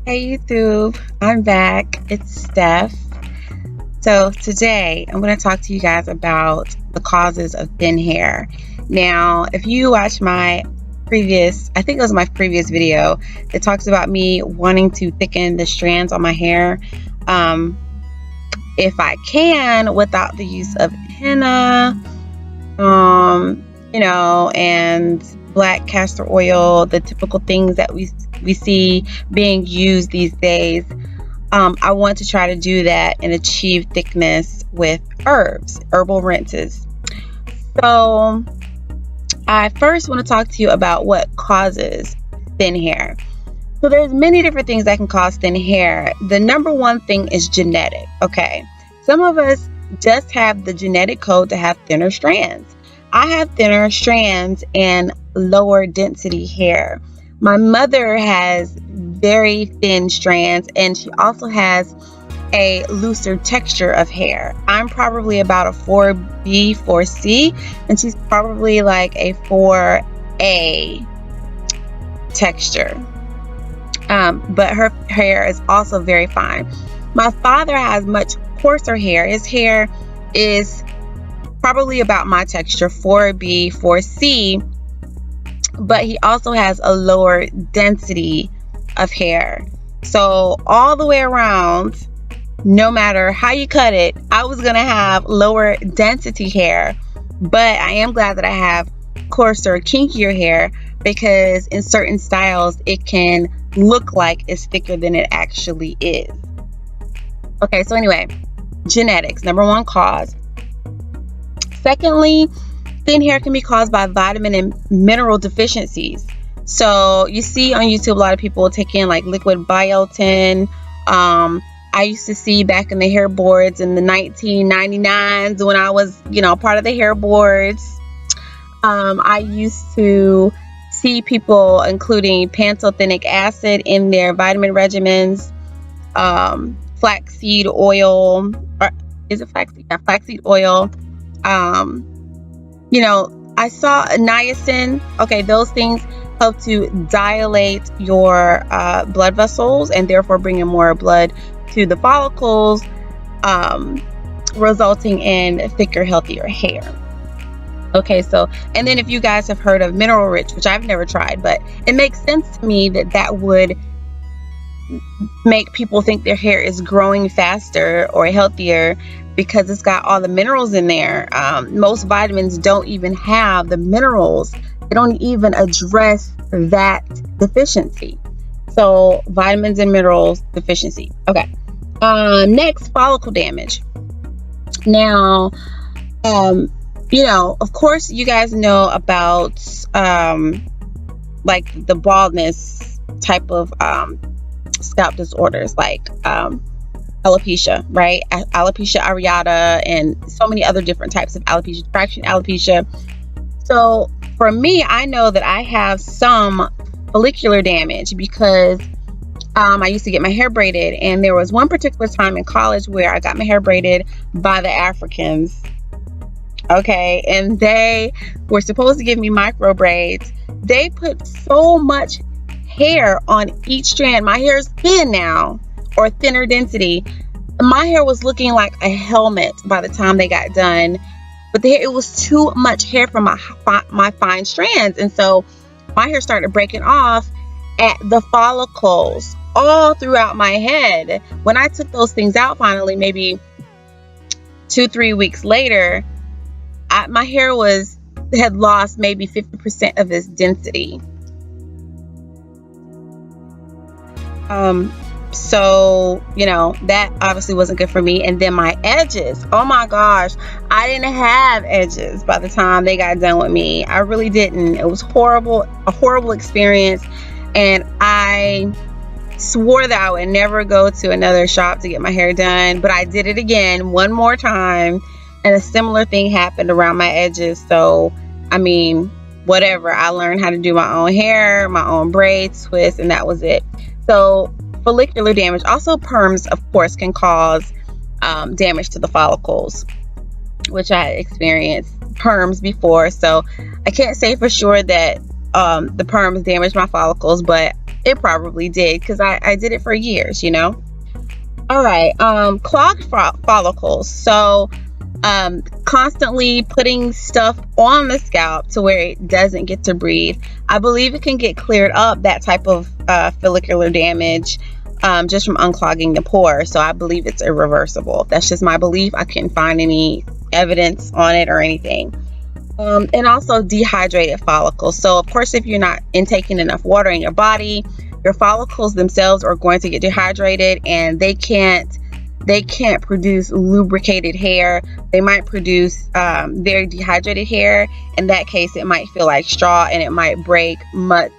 Hey YouTube, I'm back. It's Steph. So today I'm going to talk to you guys about the causes of thin hair. Now, if you watch my previous, I think it was my previous video that talks about me wanting to thicken the strands on my hair, if I can, without the use of henna, and black castor oil, the typical things that we see being used these days. I want to try to do that and achieve thickness with herbal rinses. So I first want to talk to you about what causes thin hair. So there's many different things that can cause thin hair. The number one thing is genetic. Okay, some of us just have the genetic code to have thinner strands. I have thinner strands and lower density hair. My mother has very thin strands, and she also has a looser texture of hair. I'm probably about a 4B, 4C, and she's probably like a 4A texture. But her hair is also very fine. My father has much coarser hair. His hair is probably about my texture, 4B, 4C, but he also has a lower density of hair. So all the way around, no matter how you cut it, I was gonna have lower density hair, but I am glad that I have coarser, kinkier hair, because in certain styles it can look like it's thicker than it actually is. Okay, so anyway, genetics, number one cause. Secondly, thin hair can be caused by vitamin and mineral deficiencies. So you see on YouTube a lot of people taking like liquid biotin. I used to see back in the hair boards in the 1999s when I was, part of the hair boards. I used to see people including pantothenic acid in their vitamin regimens, flaxseed oil, or is it flaxseed? Yeah, flaxseed oil. I saw niacin. Okay, those things help to dilate your blood vessels and therefore bring in more blood to the follicles, resulting in thicker, healthier hair. Okay, so, and then if you guys have heard of mineral rich, which I've never tried, but it makes sense to me that would make people think their hair is growing faster or healthier because it's got all the minerals in there. Most vitamins don't even have the minerals. They don't even address that deficiency. So vitamins and minerals deficiency. Okay. Next, follicle damage. Now, of course you guys know about like the baldness type of scalp disorders, like alopecia, right? Alopecia areata and so many other different types of alopecia, traction alopecia. So for me, I know that I have some follicular damage because I used to get my hair braided, and there was one particular time in college where I got my hair braided by the Africans. Okay, and they were supposed to give me micro braids. They put so much hair on each strand. My hair is thin now, or thinner density. My hair was looking like a helmet by the time they got done, but it was too much hair for my fine strands, and so my hair started breaking off at the follicles all throughout my head. When I took those things out finally, maybe 2-3 weeks later, my hair had lost maybe 50% of its density. So that obviously wasn't good for me. And then my edges, oh my gosh, I didn't have edges by the time they got done with me. I really didn't. It was horrible, a horrible experience, and I swore that I would never go to another shop to get my hair done, but I did it again one more time, and a similar thing happened around my edges. So whatever, I learned how to do my own hair, my own braids, twists, and that was it. So follicular damage, also perms, of course, can cause damage to the follicles, which I experienced perms before. So I can't say for sure that the perms damaged my follicles, but It probably did, because I did it for years, you know. All right, clogged follicles. So constantly putting stuff on the scalp to where it doesn't get to breathe. I believe it can get cleared up, that type of follicular damage, just from unclogging the pores. So I believe it's irreversible. That's just my belief. I couldn't find any evidence on it or anything. And also dehydrated follicles. So of course, if you're not intaking enough water in your body, your follicles themselves are going to get dehydrated, and they can't produce lubricated hair. They might produce very dehydrated hair. In that case, it might feel like straw, and it might break much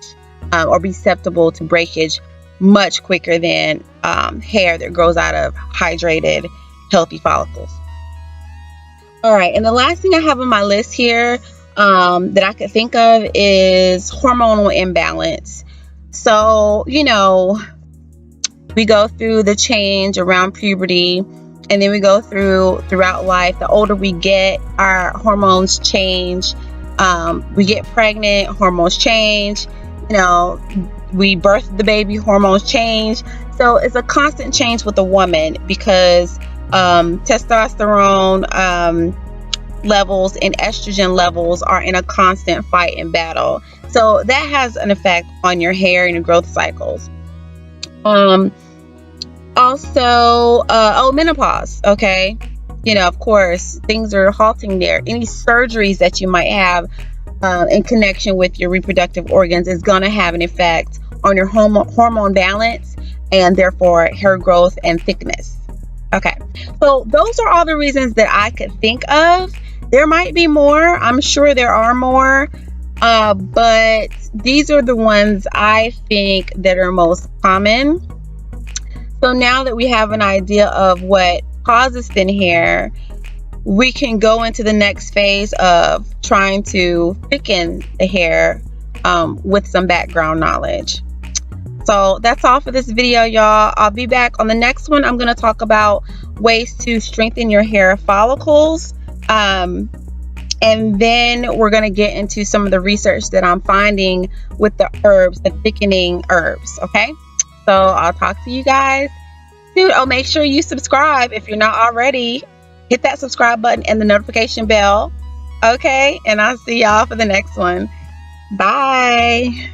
or be susceptible to breakage much quicker than hair that grows out of hydrated, healthy follicles. All right, and the last thing I have on my list here that I could think of is hormonal imbalance. So, you know, we go through the change around puberty, and then we go throughout life. The older we get, our hormones change. We get pregnant, hormones change. You know, we birth the baby, hormones change. So it's a constant change with a woman, because testosterone levels and estrogen levels are in a constant fight and battle. So that has an effect on your hair and your growth cycles. Also, menopause. Okay, you know, of course, things are halting there. Any surgeries that you might have in connection with your reproductive organs is going to have an effect on your hormone balance, and therefore hair growth and thickness. Okay, so those are all the reasons that I could think of. There might be more. I'm sure there are more. But these are the ones I think that are most common. So now that we have an idea of what causes thin hair, we can go into the next phase of trying to thicken the hair with some background knowledge. So that's all for this video, y'all. I'll be back on the next one. I'm going to talk about ways to strengthen your hair follicles. And then we're going to get into some of the research that I'm finding with the herbs, the thickening herbs. Okay, so I'll talk to you guys soon. Oh, make sure you subscribe if you're not already. Hit that subscribe button and the notification bell. Okay, and I'll see y'all for the next one. Bye.